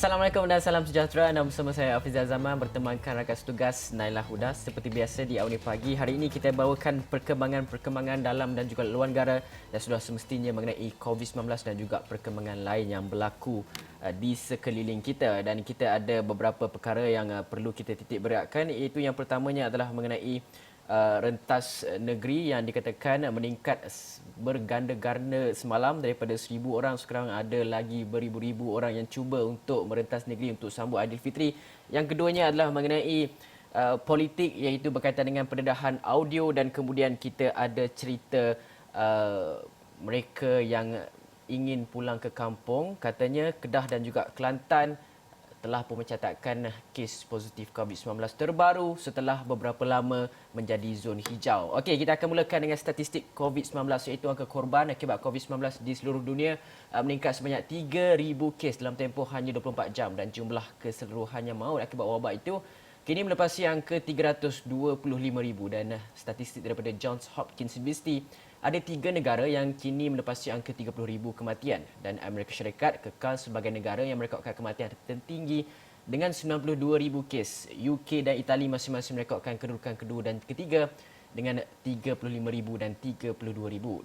Assalamualaikum dan salam sejahtera. Anda bersama saya Afizal Zaman bertemankan rakan setugas Nailah Huda. Seperti biasa di Awni Pagi, hari ini kita bawakan perkembangan dalam dan juga luar negara dan sudah semestinya mengenai COVID-19 dan juga perkembangan lain yang berlaku di sekeliling kita. Dan kita ada beberapa perkara yang perlu kita titik beratkan, iaitu yang pertamanya adalah mengenai rentas negeri yang dikatakan meningkat berganda-ganda semalam daripada 1,000 orang, sekarang ada lagi beribu-ribu orang yang cuba untuk merentas negeri untuk sambut Aidilfitri. Yang keduanya adalah mengenai politik, iaitu berkaitan dengan pendedahan audio, dan kemudian kita ada cerita mereka yang ingin pulang ke kampung. Katanya Kedah dan juga Kelantan telah pun mencatatkan kes positif COVID-19 terbaru setelah beberapa lama menjadi zon hijau. Okey, kita akan mulakan dengan statistik COVID-19, iaitu angka korban akibat COVID-19 di seluruh dunia meningkat sebanyak 3,000 kes dalam tempoh hanya 24 jam dan jumlah keseluruhannya maut akibat wabak itu kini melepasi angka 325,000. Dan statistik daripada Johns Hopkins University, ada 3 negara yang kini melepasi angka 30,000 kematian, dan Amerika Syarikat kekal sebagai negara yang merekodkan kematian tertinggi dengan 92,000 kes. UK dan Itali masing-masing merekodkan kedudukan kedua dan ketiga dengan 35,000 dan 32,000.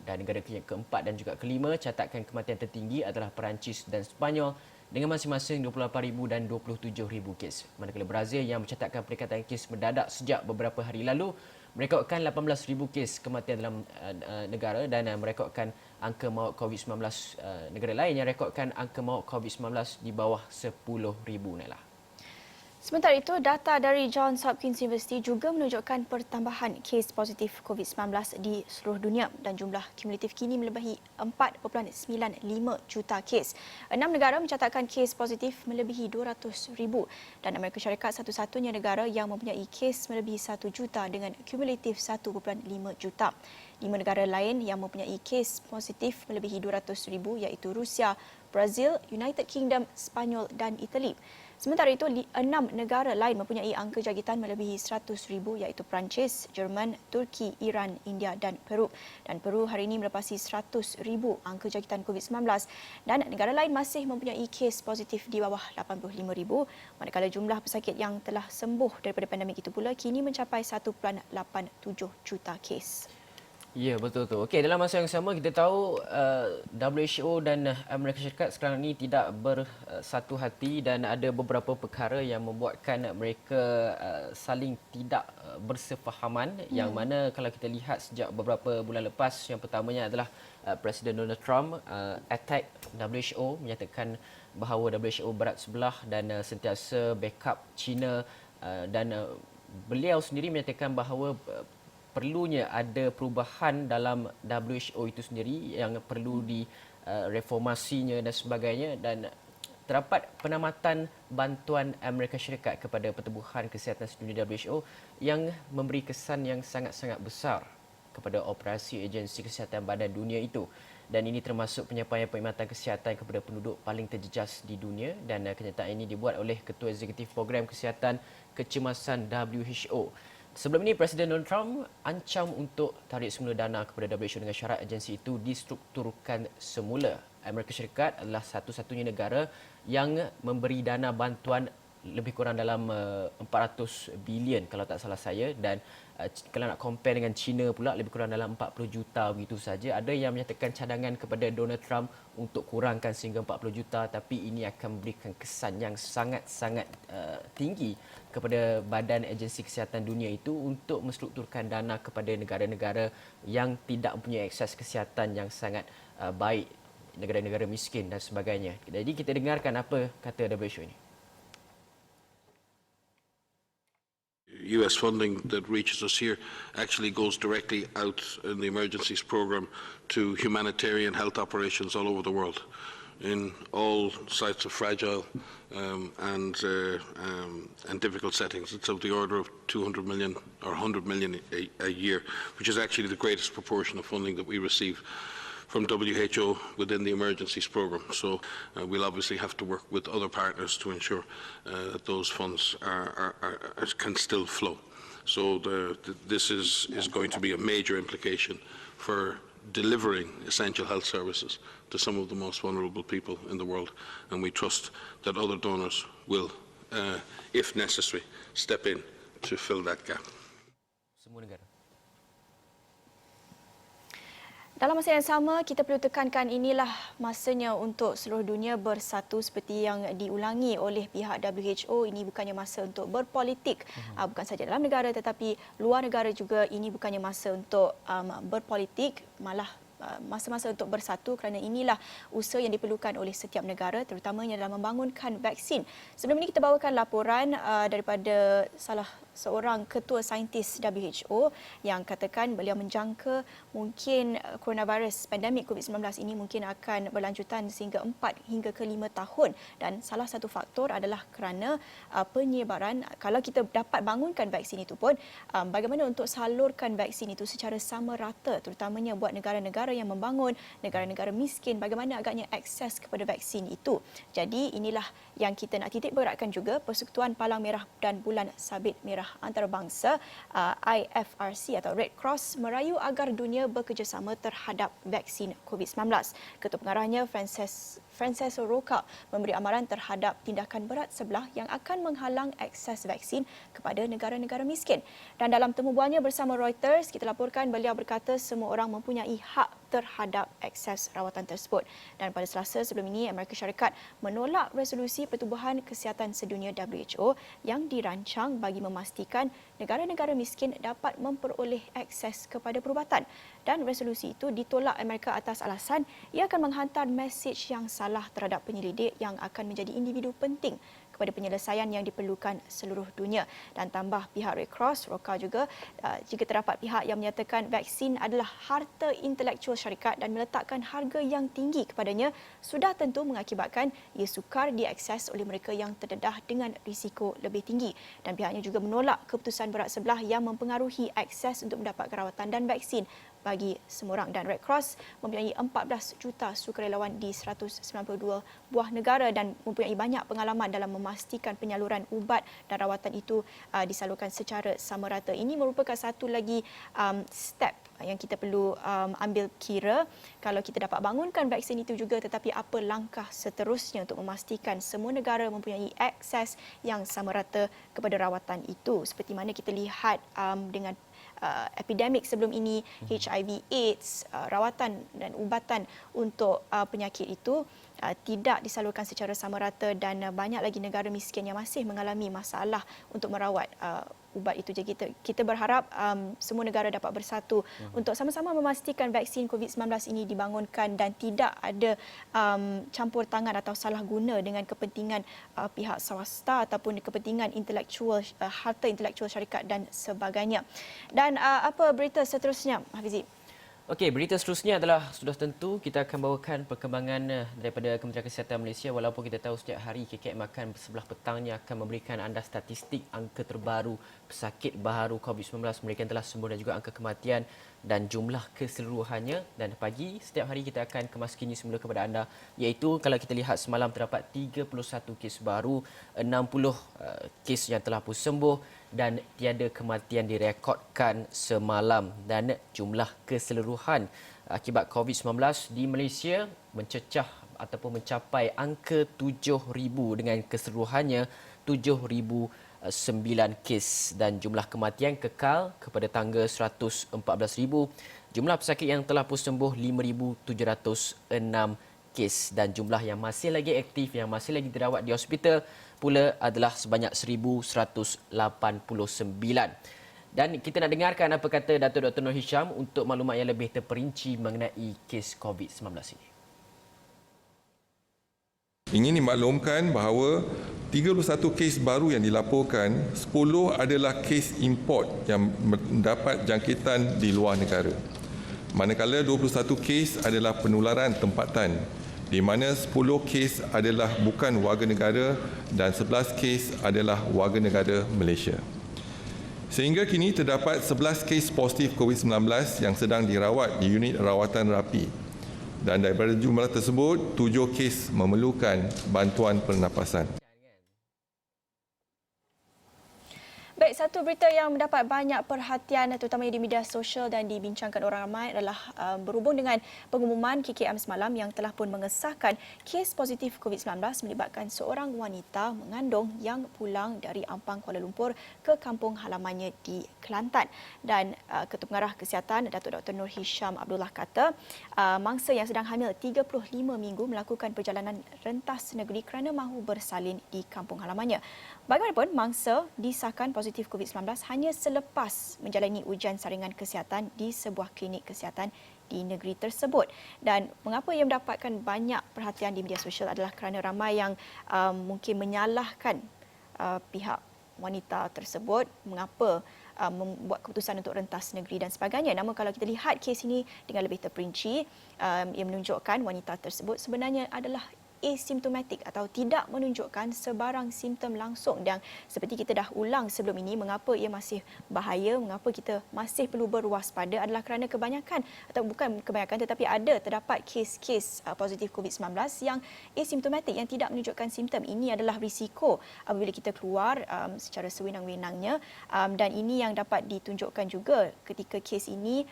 Dan negara keempat dan juga kelima catatkan kematian tertinggi adalah Perancis dan Sepanyol dengan masing-masing 28,000 dan 27,000 kes. Manakala Brazil yang mencatatkan peningkatan kes mendadak sejak beberapa hari lalu merekodkan 18,000 kes kematian dalam negara, dan merekodkan angka maut COVID-19. Negara lain yang rekodkan angka maut COVID-19 di bawah 10,000. Nailah. Sementara itu, data dari Johns Hopkins University juga menunjukkan pertambahan kes positif COVID-19 di seluruh dunia dan jumlah kumulatif kini melebihi 4.95 juta kes. 6 negara mencatatkan kes positif melebihi 200,000 dan Amerika Syarikat satu-satunya negara yang mempunyai kes melebihi 1 juta dengan kumulatif 1.5 juta. 5 negara lain yang mempunyai kes positif melebihi 200,000 iaitu Rusia, Brazil, United Kingdom, Sepanyol dan Itali. Sementara itu, 6 negara lain mempunyai angka jangkitan melebihi 100,000 iaitu Perancis, Jerman, Turki, Iran, India dan Peru. Dan Peru hari ini melepasi 100,000 angka jangkitan COVID-19 dan negara lain masih mempunyai kes positif di bawah 85,000, manakala jumlah pesakit yang telah sembuh daripada pandemik itu pula kini mencapai 1.87 juta kes. Ya, betul tu. Okey, dalam masa yang sama kita tahu WHO dan Amerika Syarikat sekarang ini tidak bersatu hati, dan ada beberapa perkara yang membuatkan mereka saling tidak bersefahaman, yang mana kalau kita lihat sejak beberapa bulan lepas, yang pertamanya adalah Presiden Donald Trump attack WHO, menyatakan bahawa WHO berat sebelah dan sentiasa backup China, dan beliau sendiri menyatakan bahawa perlunya ada perubahan dalam WHO itu sendiri yang perlu direformasinya dan sebagainya, dan terdapat penamatan bantuan Amerika Syarikat kepada Pertubuhan Kesihatan Sedunia WHO yang memberi kesan yang sangat-sangat besar kepada operasi agensi kesihatan badan dunia itu. Dan ini termasuk penyampaian perkhidmatan kesihatan kepada penduduk paling terjejas di dunia, dan kenyataan ini dibuat oleh Ketua Eksekutif Program Kesihatan Kecemasan WHO. Sebelum ini, Presiden Donald Trump ancam untuk tarik semula dana kepada WHO dengan syarat agensi itu distrukturkan semula. Amerika Syarikat adalah satu-satunya negara yang memberi dana bantuan lebih kurang dalam 400 bilion kalau tak salah saya, dan kalau nak compare dengan China pula lebih kurang dalam 40 juta begitu saja. Ada yang menyatakan cadangan kepada Donald Trump untuk kurangkan sehingga 40 juta, tapi ini akan memberikan kesan yang sangat-sangat tinggi kepada Badan Agensi Kesihatan Dunia itu untuk menstrukturkan dana kepada negara-negara yang tidak mempunyai akses kesihatan yang sangat baik, negara-negara miskin dan sebagainya. Jadi kita dengarkan apa kata WHO ini. US funding that reaches us here actually goes directly out in the emergencies program to humanitarian health operations all over the world, in all sites of fragile and difficult settings. It's of the order of 200 million or 100 million a year, which is actually the greatest proportion of funding that we receive from WHO within the emergencies program. So we'll obviously have to work with other partners to ensure that those funds can still flow. So this is going to be a major implication for delivering essential health services to some of the most vulnerable people in the world. And we trust that other donors will, if necessary, step in to fill that gap. Semua negara. Dalam masa yang sama, kita perlu tekankan inilah masanya untuk seluruh dunia bersatu seperti yang diulangi oleh pihak WHO. Ini bukannya masa untuk berpolitik, bukan saja dalam negara tetapi luar negara juga. Ini bukannya masa untuk berpolitik, malah masa-masa untuk bersatu, kerana inilah usaha yang diperlukan oleh setiap negara, terutamanya dalam membangunkan vaksin. Sebelum ini kita bawakan laporan daripada salah seorang ketua saintis WHO yang katakan beliau menjangka mungkin coronavirus pandemik COVID-19 ini mungkin akan berlanjutan sehingga 4 hingga ke 5 tahun, dan salah satu faktor adalah kerana penyebaran. Kalau kita dapat bangunkan vaksin itu pun, bagaimana untuk salurkan vaksin itu secara sama rata, terutamanya buat negara-negara yang membangun, negara-negara miskin, bagaimana agaknya akses kepada vaksin itu. Jadi inilah yang kita nak titik beratkan juga. Persekutuan Palang Merah dan Bulan Sabit Merah Antarabangsa IFRC atau Red Cross merayu agar dunia bekerjasama terhadap vaksin COVID-19. Ketua Pengarahnya Francesco Roca memberi amaran terhadap tindakan berat sebelah yang akan menghalang akses vaksin kepada negara-negara miskin. Dan dalam temu bualnya bersama Reuters, kita laporkan beliau berkata semua orang mempunyai hak terhadap akses rawatan tersebut. Dan pada Selasa sebelum ini, Amerika Syarikat menolak resolusi Pertubuhan Kesihatan Sedunia WHO yang dirancang bagi memastikan negara-negara miskin dapat memperoleh akses kepada perubatan. Dan resolusi itu ditolak Amerika atas alasan ia akan menghantar mesej yang salah terhadap penyelidik yang akan menjadi individu penting kepada penyelesaian yang diperlukan seluruh dunia. Dan tambah pihak Red Cross, Roca juga, jika terdapat pihak yang menyatakan vaksin adalah harta intelektual syarikat dan meletakkan harga yang tinggi kepadanya, sudah tentu mengakibatkan ia sukar diakses oleh mereka yang terdedah dengan risiko lebih tinggi. Dan pihaknya juga menolak keputusan berat sebelah yang mempengaruhi akses untuk mendapatkan rawatan dan vaksin bagi semua orang. Dan Red Cross mempunyai 14 juta sukarelawan di 192 buah negara dan mempunyai banyak pengalaman dalam memastikan penyaluran ubat dan rawatan itu disalurkan secara sama rata. Ini merupakan satu lagi step yang kita perlu ambil kira kalau kita dapat bangunkan vaksin itu juga, tetapi apa langkah seterusnya untuk memastikan semua negara mempunyai akses yang sama rata kepada rawatan itu. Seperti mana kita lihat dengan epidemik sebelum ini, HIV AIDS, rawatan dan ubatan untuk penyakit itu tidak disalurkan secara sama rata, dan banyak lagi negara miskin yang masih mengalami masalah untuk merawat ubat itu. Jadi kita berharap semua negara dapat bersatu untuk sama-sama memastikan vaksin COVID-19 ini dibangunkan dan tidak ada campur tangan atau salah guna dengan kepentingan pihak swasta ataupun kepentingan intelektual, harta intelektual syarikat dan sebagainya. Dan apa berita seterusnya, Hafizi? Okey, berita seterusnya adalah sudah tentu kita akan bawakan perkembangan daripada Kementerian Kesihatan Malaysia. Walaupun kita tahu setiap hari KKM akan sebelah petangnya akan memberikan anda statistik angka terbaru pesakit baharu COVID-19, mereka yang telah sembuh dan juga angka kematian dan jumlah keseluruhannya. Dan pagi setiap hari kita akan kemaskini semula kepada anda, iaitu kalau kita lihat semalam terdapat 31 kes baru, 60 kes yang telah pun sembuh dan tiada kematian direkodkan semalam. Dan jumlah keseluruhan akibat COVID-19 di Malaysia mencecah ataupun mencapai angka 7,000 dengan keseluruhannya 7,009 kes, dan jumlah kematian kekal kepada tangga 114,000. Jumlah pesakit yang telah pun sembuh 5,706 kes, dan jumlah yang masih lagi aktif, yang masih lagi dirawat di hospital pula adalah sebanyak 1,189. Dan kita nak dengarkan apa kata Datuk Dr. Noor Hisham untuk maklumat yang lebih terperinci mengenai kes COVID-19 ini. Ingin dimaklumkan bahawa 31 kes baru yang dilaporkan, 10 adalah kes import yang mendapat jangkitan di luar negara. Manakala 21 kes adalah penularan tempatan, di mana 10 kes adalah bukan warga negara dan 11 kes adalah warga negara Malaysia. Sehingga kini terdapat 11 kes positif COVID-19 yang sedang dirawat di unit rawatan rapi. Dan daripada jumlah tersebut, 7 kes memerlukan bantuan pernafasan. Baik, satu berita yang mendapat banyak perhatian terutamanya di media sosial dan dibincangkan orang ramai adalah berhubung dengan pengumuman KKM semalam yang telah pun mengesahkan kes positif COVID-19 melibatkan seorang wanita mengandung yang pulang dari Ampang, Kuala Lumpur ke kampung halamannya di Kelantan. Dan Ketua Pengarah Kesihatan Datuk Dr. Nur Hisham Abdullah kata mangsa yang sedang hamil 35 minggu melakukan perjalanan rentas negeri kerana mahu bersalin di kampung halamannya. Bagaimanapun, mangsa disahkan positif COVID-19 hanya selepas menjalani ujian saringan kesihatan di sebuah klinik kesihatan di negeri tersebut. Dan mengapa ia mendapatkan banyak perhatian di media sosial adalah kerana ramai yang mungkin menyalahkan pihak wanita tersebut mengapa membuat keputusan untuk rentas negeri dan sebagainya. Namun kalau kita lihat kes ini dengan lebih terperinci, ia menunjukkan wanita tersebut sebenarnya adalah asymptomatic atau tidak menunjukkan sebarang simptom langsung. Dan seperti kita dah ulang sebelum ini, mengapa ia masih bahaya, mengapa kita masih perlu berwaspada adalah kerana kebanyakan, atau bukan kebanyakan tetapi ada terdapat kes-kes positif COVID-19 yang asymptomatic, yang tidak menunjukkan simptom. Ini adalah risiko apabila kita keluar secara sewenang-wenangnya, dan ini yang dapat ditunjukkan juga ketika kes ini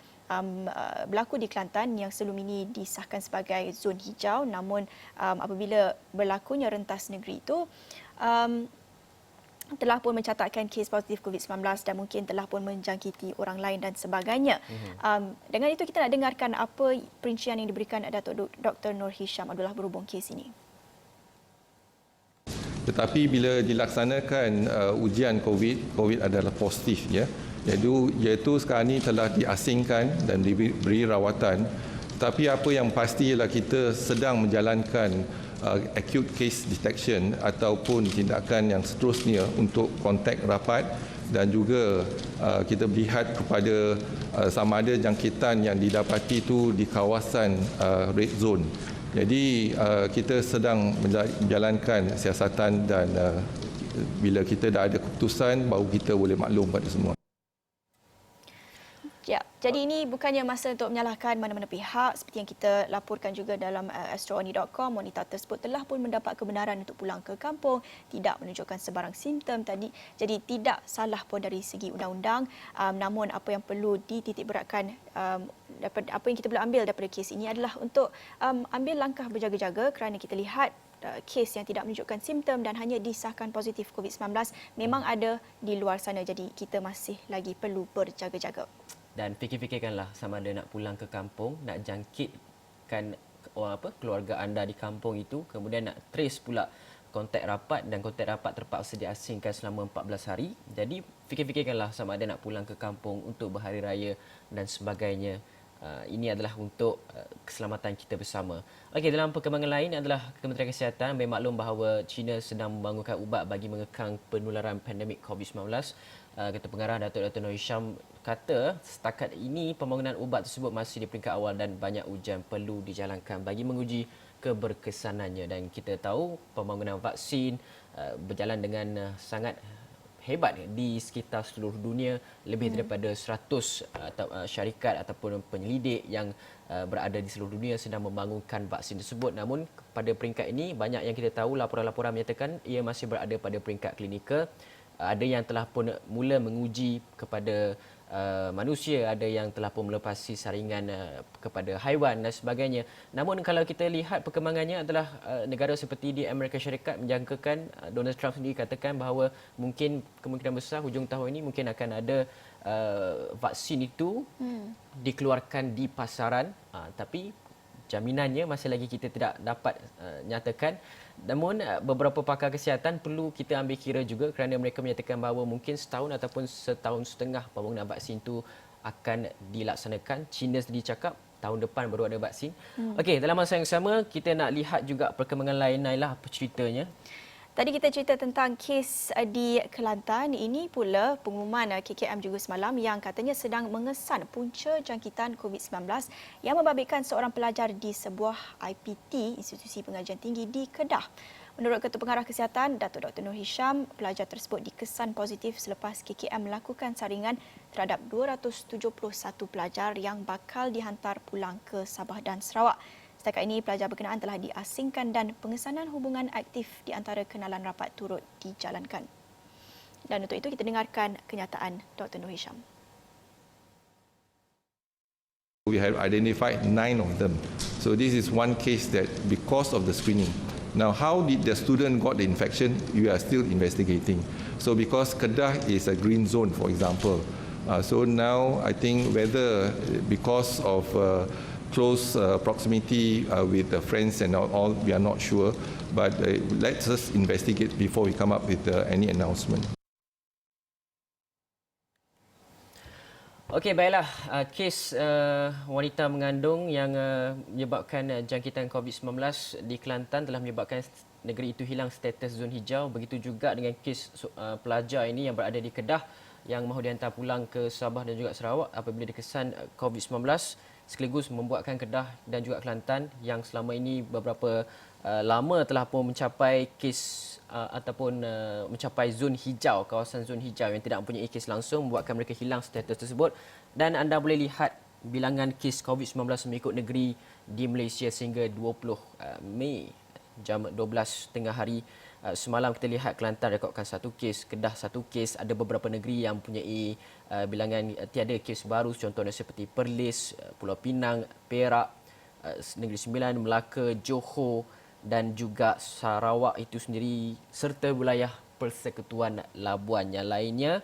berlaku di Kelantan yang sebelum ini disahkan sebagai zon hijau, namun apabila berlakunya rentas negeri itu telah pun mencatatkan kes positif COVID-19 dan mungkin telah pun menjangkiti orang lain dan sebagainya. Dengan itu kita nak dengarkan apa perincian yang diberikan Datuk Dr. Nur Hisham Abdullah berhubung kes ini. Tetapi bila dilaksanakan ujian COVID adalah positif, ya. Iaitu sekarang ini telah diasingkan dan diberi rawatan. Tapi apa yang pasti ialah kita sedang menjalankan acute case detection ataupun tindakan yang seterusnya untuk kontak rapat, dan juga kita melihat kepada sama ada jangkitan yang didapati itu di kawasan red zone. Jadi kita sedang menjalankan siasatan, dan bila kita dah ada keputusan baru kita boleh maklum pada semua. Ya, jadi ini bukannya masa untuk menyalahkan mana-mana pihak. Seperti yang kita laporkan juga dalam astrooni.com, wanita tersebut telah pun mendapat kebenaran untuk pulang ke kampung, tidak menunjukkan sebarang simptom tadi. Jadi tidak salah pun dari segi undang-undang. Namun apa yang perlu dititikberatkan, apa yang kita boleh ambil daripada kes ini adalah untuk ambil langkah berjaga-jaga, kerana kita lihat kes yang tidak menunjukkan simptom dan hanya disahkan positif COVID-19 memang ada di luar sana. Jadi kita masih lagi perlu berjaga-jaga. Dan fikir-fikirkanlah sama ada nak pulang ke kampung, nak jangkitkan keluarga anda di kampung itu, kemudian nak trace pula kontak rapat, dan kontak rapat terpaksa diasingkan selama 14 hari. Jadi fikir-fikirkanlah sama ada nak pulang ke kampung untuk berhari raya dan sebagainya. Ini adalah untuk keselamatan kita bersama. Okey, dalam perkembangan lain adalah Kementerian Kesihatan bermaklum bahawa China sedang membangunkan ubat bagi mengekang penularan pandemik COVID-19. Ketua Pengarah Datuk Dr. Nur Hisham kata setakat ini pembangunan ubat tersebut masih di peringkat awal dan banyak ujian perlu dijalankan bagi menguji keberkesanannya. Dan kita tahu pembangunan vaksin berjalan dengan sangat hebat di sekitar seluruh dunia. Lebih daripada 100 syarikat ataupun penyelidik yang berada di seluruh dunia sedang membangunkan vaksin tersebut. Namun pada peringkat ini banyak yang kita tahu, laporan-laporan menyatakan ia masih berada pada peringkat klinikal. Ada yang telah pun mula menguji kepada manusia, ada yang telah pun melepasi saringan kepada haiwan dan sebagainya. Namun kalau kita lihat perkembangannya adalah negara seperti di Amerika Syarikat menjangkakan, Donald Trump sendiri katakan bahawa mungkin kemungkinan besar hujung tahun ini mungkin akan ada vaksin itu dikeluarkan di pasaran, tapi jaminannya masih lagi kita tidak dapat nyatakan. Namun beberapa pakar kesihatan perlu kita ambil kira juga, kerana mereka menyatakan bahawa mungkin setahun ataupun setahun setengah pembangunan vaksin itu akan dilaksanakan. China sendiri cakap tahun depan baru ada vaksin. Okey, dalam masa yang sama kita nak lihat juga perkembangan lain. Nailah, apa ceritanya? Tadi kita cerita tentang kes di Kelantan. Ini pula pengumuman KKM juga semalam yang katanya sedang mengesan punca jangkitan COVID-19 yang membabitkan seorang pelajar di sebuah IPT, Institusi Pengajian Tinggi di Kedah. Menurut Ketua Pengarah Kesihatan, Datuk Dr. Nur Hisham, pelajar tersebut dikesan positif selepas KKM melakukan saringan terhadap 271 pelajar yang bakal dihantar pulang ke Sabah dan Sarawak. Setakat ini, pelajar berkenaan telah diasingkan dan pengesanan hubungan aktif di antara kenalan rapat turut dijalankan. Dan untuk itu kita dengarkan kenyataan Dr. Nur Hisham. We have identified 9 of them. So this is one case that because of the screening. Now, how did the student got the infection? We are still investigating. So because Kedah is a green zone, for example. So now I think whether because of close proximity with the friends and all, we are not sure. But let's just investigate before we come up with any announcement. Okey, baiklah. Kes wanita mengandung yang menyebabkan jangkitan COVID-19 di Kelantan telah menyebabkan negeri itu hilang status zon hijau. Begitu juga dengan kes pelajar ini yang berada di Kedah yang mahu dihantar pulang ke Sabah dan juga Sarawak apabila dikesan COVID-19, sekaligus membuatkan Kedah dan juga Kelantan yang selama ini beberapa lama telah pun mencapai kes ataupun mencapai zon hijau, kawasan zon hijau yang tidak mempunyai kes langsung, membuatkan mereka hilang status tersebut. Dan anda boleh lihat bilangan kes COVID-19 mengikut negeri di Malaysia sehingga 20 Mei jam 12 tengah hari. Semalam kita lihat Kelantan rekodkan 1 kes, Kedah 1 kes, ada beberapa negeri yang mempunyai bilangan tiada kes baru, contohnya seperti Perlis, Pulau Pinang, Perak, Negeri Sembilan, Melaka, Johor dan juga Sarawak itu sendiri serta wilayah Persekutuan Labuan. Yang lainnya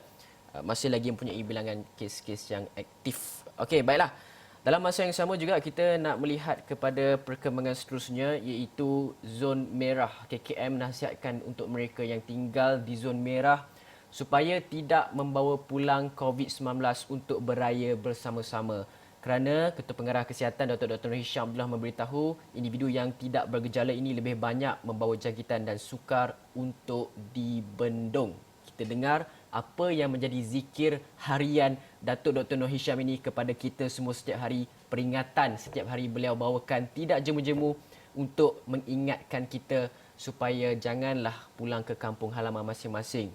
masih lagi mempunyai bilangan kes-kes yang aktif. Okey, baiklah. Dalam masa yang sama juga kita nak melihat kepada perkembangan seterusnya iaitu zon merah. KKM nasihatkan untuk mereka yang tinggal di zon merah supaya tidak membawa pulang COVID-19 untuk beraya bersama-sama. Kerana Ketua Pengarah Kesihatan Dr. Nur Hisham telah memberitahu individu yang tidak bergejala ini lebih banyak membawa jangkitan dan sukar untuk dibendung. Kita dengar apa yang menjadi zikir harian Datuk Dr. Nur Hisham ini kepada kita semua setiap hari. Peringatan setiap hari beliau bawakan tidak jemu-jemu untuk mengingatkan kita supaya janganlah pulang ke kampung halaman masing-masing.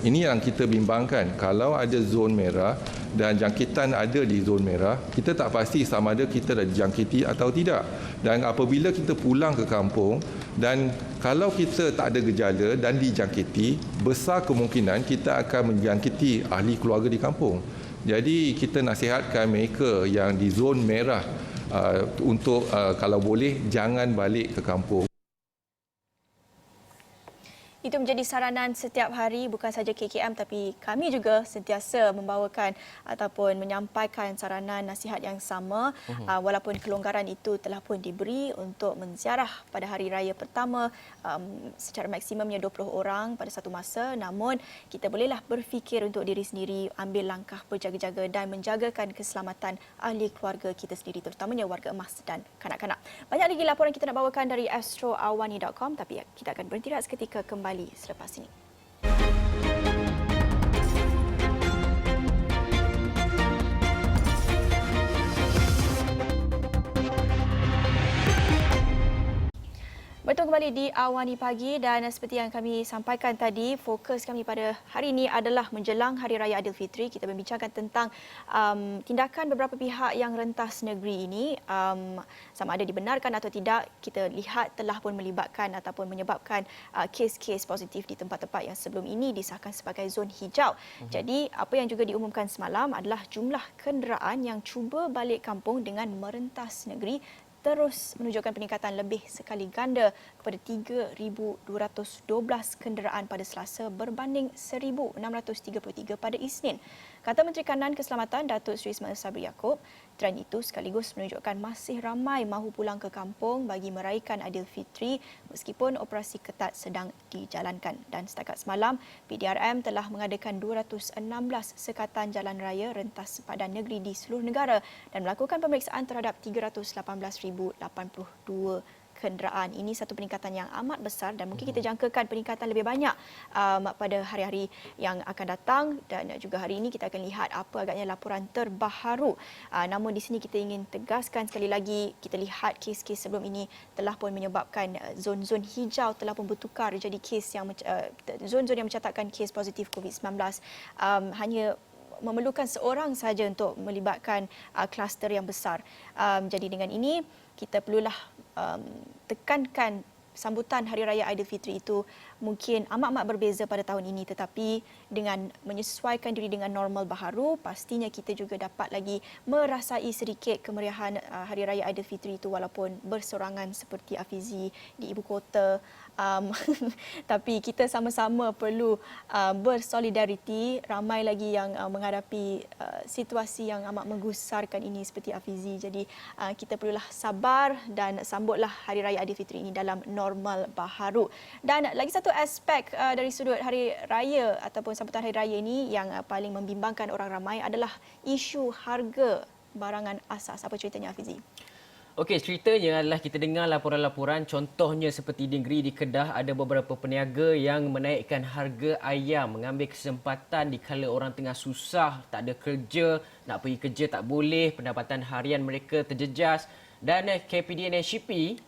Ini yang kita bimbangkan. Kalau ada zon merah dan jangkitan ada di zon merah, kita tak pasti sama ada kita dah dijangkiti atau tidak. Dan apabila kita pulang ke kampung dan kalau kita tak ada gejala dan dijangkiti, besar kemungkinan kita akan menjangkiti ahli keluarga di kampung. Jadi kita nasihatkan mereka yang di zon merah untuk kalau boleh jangan balik ke kampung. Itu menjadi saranan setiap hari, bukan saja KKM tapi kami juga sentiasa membawakan ataupun menyampaikan saranan nasihat yang sama. Walaupun kelonggaran itu telah pun diberi untuk menziarah pada hari raya pertama secara maksimumnya 20 orang pada satu masa. Namun kita bolehlah berfikir untuk diri sendiri, ambil langkah berjaga-jaga dan menjagakan keselamatan ahli keluarga kita sendiri, terutamanya warga emas dan kanak-kanak. Banyak lagi laporan kita nak bawakan dari astroawani.com tapi kita akan berhenti seketika kembali selepas ini. Bertemu kembali di Awani Pagi dan seperti yang kami sampaikan tadi, fokus kami pada hari ini adalah menjelang Hari Raya Aidilfitri. Kita membincangkan tentang tindakan beberapa pihak yang rentas negeri ini, sama ada dibenarkan atau tidak. Kita lihat telah pun melibatkan ataupun menyebabkan kes-kes positif di tempat-tempat yang sebelum ini disahkan sebagai zon hijau. Jadi apa yang juga diumumkan semalam adalah jumlah kenderaan yang cuba balik kampung dengan merentas negeri terus menunjukkan peningkatan lebih sekali ganda kepada 3,212 kenderaan pada Selasa berbanding 1,633 pada Isnin. Kata Menteri Kanan Keselamatan Datuk Seri Ismail Sabri Yaakob, trend itu sekaligus menunjukkan masih ramai mahu pulang ke kampung bagi meraihkan Aidilfitri meskipun operasi ketat sedang dijalankan. Dan setakat semalam, PDRM telah mengadakan 216 sekatan jalan raya rentas sepadan negeri di seluruh negara dan melakukan pemeriksaan terhadap 318,082 kenderaan. Ini satu peningkatan yang amat besar dan mungkin kita jangkakan peningkatan lebih banyak pada hari-hari yang akan datang dan juga hari ini kita akan lihat apa agaknya laporan terbaharu. Namun di sini kita ingin tegaskan sekali lagi, kita lihat kes-kes sebelum ini telah pun menyebabkan zon-zon hijau telah pun bertukar jadi kes yang zon-zon yang mencatatkan kes positif COVID-19 hanya memerlukan seorang sahaja untuk melibatkan kluster yang besar. Jadi dengan ini kita perlulah tekankan sambutan Hari Raya Aidilfitri itu mungkin amat-amat berbeza pada tahun ini, tetapi dengan menyesuaikan diri dengan normal baharu, pastinya kita juga dapat lagi merasai sedikit kemeriahan Hari Raya Aidilfitri itu walaupun bersorangan seperti Afizi di ibu kota. Tapi kita sama-sama perlu bersolidariti. Ramai lagi yang menghadapi situasi yang amat menggusarkan ini seperti Afizi. Jadi kita perlulah sabar dan sambutlah Hari Raya Aidilfitri ini dalam normal baharu. Dan lagi satu aspek dari sudut Hari Raya ataupun sambutan Hari Raya ini yang paling membimbangkan orang ramai adalah isu harga barangan asas. Apa ceritanya, Afizi? Okey, ceritanya adalah kita dengar laporan-laporan, contohnya seperti di negeri di Kedah ada beberapa peniaga yang menaikkan harga ayam, mengambil kesempatan dikala orang tengah susah, tak ada kerja, nak pergi kerja tak boleh, pendapatan harian mereka terjejas, dan KPDNSCP,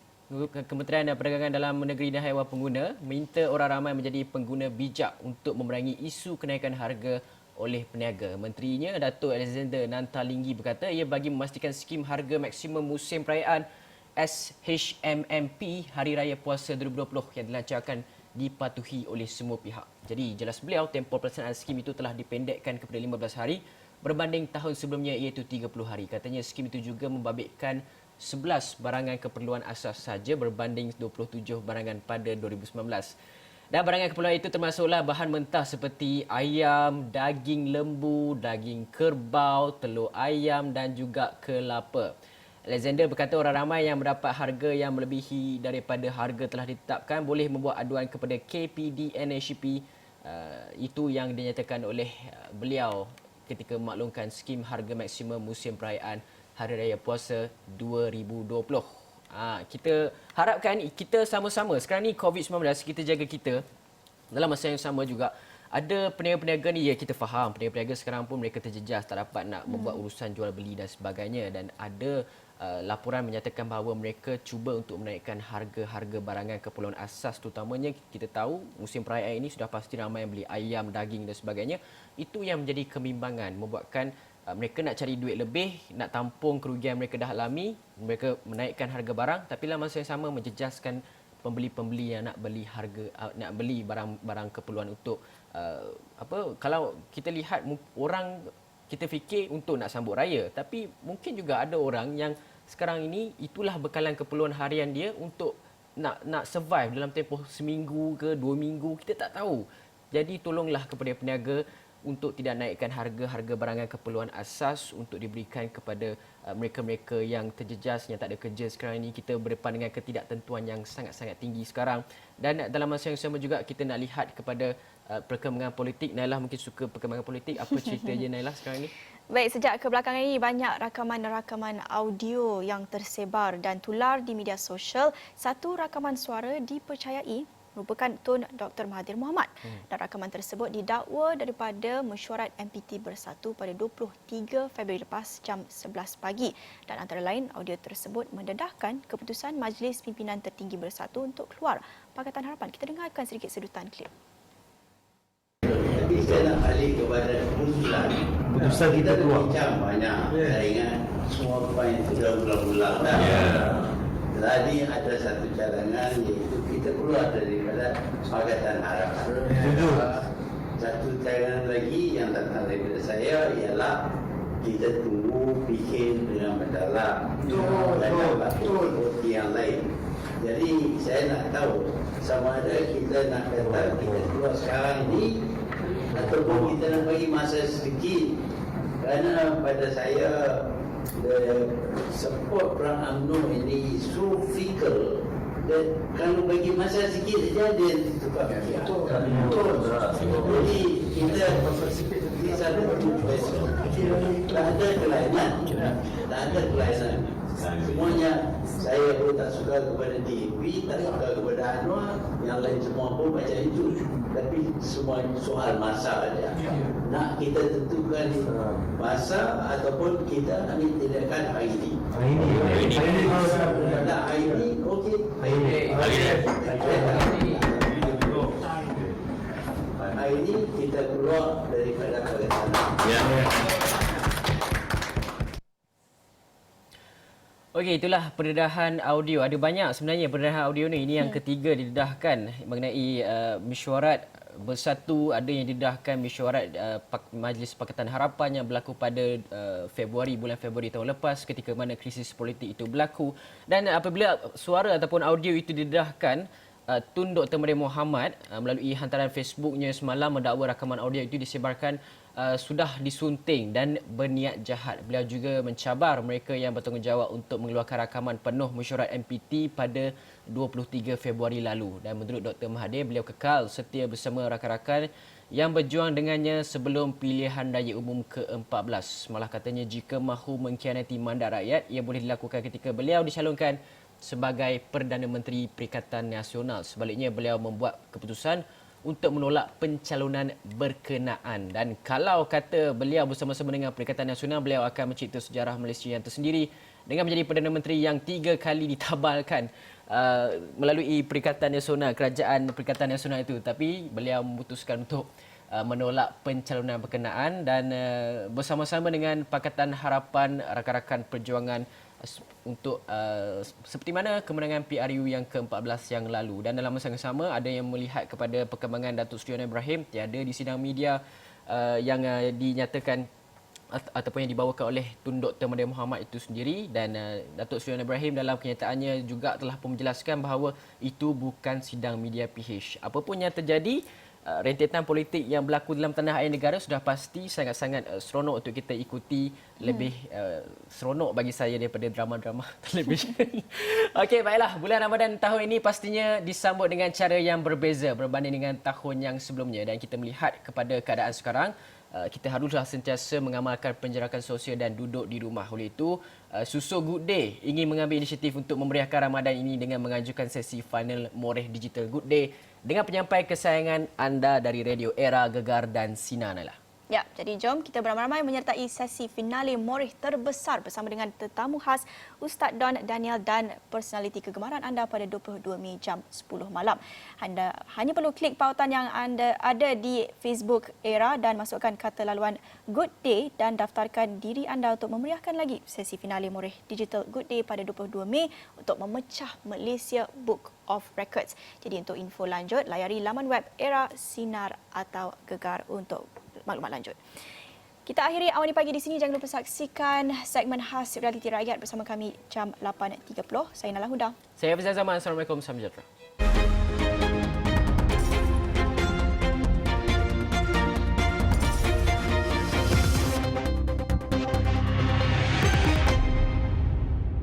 Kementerian Perdagangan Dalam Negeri dan Haiwan Pengguna, minta orang ramai menjadi pengguna bijak untuk memerangi isu kenaikan harga oleh peniaga. Menterinya, Datuk Alexander Nantalinggi berkata ia bagi memastikan skim harga maksimum musim perayaan SHMMP Hari Raya Puasa 2020 yang dilancarkan dipatuhi oleh semua pihak. Jadi jelas beliau, tempoh pelaksanaan skim itu telah dipendekkan kepada 15 hari berbanding tahun sebelumnya iaitu 30 hari. Katanya skim itu juga membabitkan 11 barangan keperluan asas saja berbanding 27 barangan pada 2019. Dan barangan keperluan itu termasuklah bahan mentah seperti ayam, daging lembu, daging kerbau, telur ayam dan juga kelapa. Alexander berkata orang ramai yang mendapat harga yang melebihi daripada harga telah ditetapkan boleh membuat aduan kepada KPDNSCP. Itu yang dinyatakan oleh beliau ketika memaklumkan skim harga maksimum musim perayaan Hari Raya Puasa 2020. Kita harapkan kita sama-sama, sekarang ni COVID-19, kita jaga kita. Dalam masa yang sama juga, ada peniaga-peniaga ni, ya kita faham, peniaga-peniaga sekarang pun mereka terjejas, tak dapat nak membuat urusan jual beli dan sebagainya. Dan ada laporan menyatakan bahawa mereka cuba untuk menaikkan harga-harga barangan keperluan asas, terutamanya kita tahu musim perayaan ini sudah pasti ramai yang beli ayam, daging dan sebagainya. Itu yang menjadi kebimbangan, membuatkan mereka nak cari duit lebih, nak tampung kerugian mereka dah alami, mereka menaikkan harga barang, tapi dalam masa yang sama menjejaskan pembeli-pembeli yang nak beli barang-barang keperluan untuk kalau kita lihat orang, kita fikir untuk nak sambut raya, tapi mungkin juga ada orang yang sekarang ini itulah bekalan keperluan harian dia untuk nak survive dalam tempoh seminggu ke 2 minggu, kita tak tahu. Jadi tolonglah kepada peniaga untuk tidak naikkan harga-harga barangan keperluan asas untuk diberikan kepada mereka-mereka yang terjejas, yang tak ada kerja sekarang ini. Kita berdepan dengan ketidaktentuan yang sangat-sangat tinggi sekarang. Dan dalam masa yang sama juga kita nak lihat kepada perkembangan politik. Nailah mungkin suka perkembangan politik. Apa cerita je Nailah sekarang ini? Baik, sejak kebelakangan ini banyak rakaman-rakaman audio yang tersebar dan tular di media sosial. Satu rakaman suara dipercayai merupakan Tun Dr. Mahathir Mohamad. Dan rakaman tersebut didakwa daripada mesyuarat MPT Bersatu pada 23 Februari lepas jam 11 pagi. Dan antara lain, audio tersebut mendedahkan keputusan Majlis Pimpinan Tertinggi Bersatu untuk keluar Pakatan Harapan. Kita dengarkan sedikit sedutan klip. Tapi saya nak balik kepada keputusan kita keluar. Bincang banyak. Saya ingat semua poin sudah berulang-ulang dah. Tadi ada satu cadangan iaitu kita keluar daripada Pakatan Harapan. Satu cadangan lagi yang datang daripada saya ialah kita tunggu fikir dengan mendalam dan dapat bukti yang lain. Jadi saya nak tahu sama ada kita nak kata kita keluar sekarang ini ataupun kita nak bagi masa sedikit, kerana pada saya support perang UMNO ini so fickle dan kalau bagi masa sikit saja dia tukar pihak. Jadi kita bisa tak ada kelainan. Semuanya saya pun tak suka kepada DAP, tak suka kepada Anwar, yang lain semua pun macam itu. Tapi semua soal masa saja. Nak kita tentukan masa ataupun kita ambil tindakan hari ini. Nak hari ini, okey. Hari ini kita keluar daripada Pakatan. Okey, itulah pendedahan audio. Ada banyak sebenarnya pendedahan audio ni. Ini yang ketiga didedahkan mengenai mesyuarat bersatu. Ada yang didedahkan mesyuarat Majlis Pakatan Harapan yang berlaku pada bulan Februari tahun lepas ketika mana krisis politik itu berlaku. Dan apabila suara ataupun audio itu didedahkan, Tun Dr. Mahathir Mohamad melalui hantaran Facebooknya semalam mendakwa rakaman audio itu disebarkan sudah disunting dan berniat jahat. Beliau juga mencabar mereka yang bertanggungjawab untuk mengeluarkan rakaman penuh mesyuarat MPT pada 23 Februari lalu. Dan menurut Dr. Mahathir, beliau kekal setia bersama rakan-rakan yang berjuang dengannya sebelum pilihan raya umum ke-14. Malah katanya jika mahu mengkhianati mandat rakyat, ia boleh dilakukan ketika beliau dicalonkan sebagai Perdana Menteri Perikatan Nasional. Sebaliknya, beliau membuat keputusan untuk menolak pencalonan berkenaan. Dan kalau kata beliau bersama-sama dengan Perikatan Nasional, beliau akan mencipta sejarah Malaysia yang tersendiri dengan menjadi Perdana Menteri yang 3 kali ditabalkan melalui Perikatan Nasional, Kerajaan Perikatan Nasional itu. Tapi beliau memutuskan untuk menolak pencalonan berkenaan dan bersama-sama dengan Pakatan Harapan, rakan-rakan perjuangan untuk seperti mana kemenangan PRU yang ke-14 yang lalu. Dan dalam masa yang sama, ada yang melihat kepada perkembangan Datuk Seri Anwar Ibrahim tiada di sidang media yang dinyatakan ataupun yang dibawakan oleh Tun Dr. Mahathir Mohamad itu sendiri. Dan Datuk Seri Anwar Ibrahim dalam kenyataannya juga telah pun menjelaskan bahawa itu bukan sidang media PH. Apapun yang terjadi, rentetan politik yang berlaku dalam tanah air negara sudah pasti sangat-sangat seronok untuk kita ikuti. Lebih seronok bagi saya daripada drama-drama televisyen. Okey, baiklah. Bulan Ramadan tahun ini pastinya disambut dengan cara yang berbeza berbanding dengan tahun yang sebelumnya. Dan kita melihat kepada keadaan sekarang, kita haruslah sentiasa mengamalkan penjarakan sosial dan duduk di rumah. Oleh itu, Suso Good Day ingin mengambil inisiatif untuk memeriahkan Ramadan ini dengan mengajukan sesi final Moreh Digital Good Day dengan penyampai kesayangan anda dari Radio Era, Gegar dan Sinar, Naila. Ya, jadi jom kita beramai-ramai menyertai sesi finale Moreh terbesar bersama dengan tetamu khas Ustaz Don Daniel dan personaliti kegemaran anda pada 22 Mei jam 10 malam. Anda hanya perlu klik pautan yang anda ada di Facebook Era dan masukkan kata laluan Good Day dan daftarkan diri anda untuk memeriahkan lagi sesi finale Moreh Digital Good Day pada 22 Mei untuk memecah Malaysia Book of Records. Jadi untuk info lanjut, layari laman web Era, Sinar atau Gegar untuk maklumat lanjut. Kita akhiri awal pagi di sini. Jangan lupa saksikan segmen khas Realiti Rakyat bersama kami jam 8.30. Saya Nala Huda. Saya Afizal Zaman. Assalamualaikum. Salam sejahtera.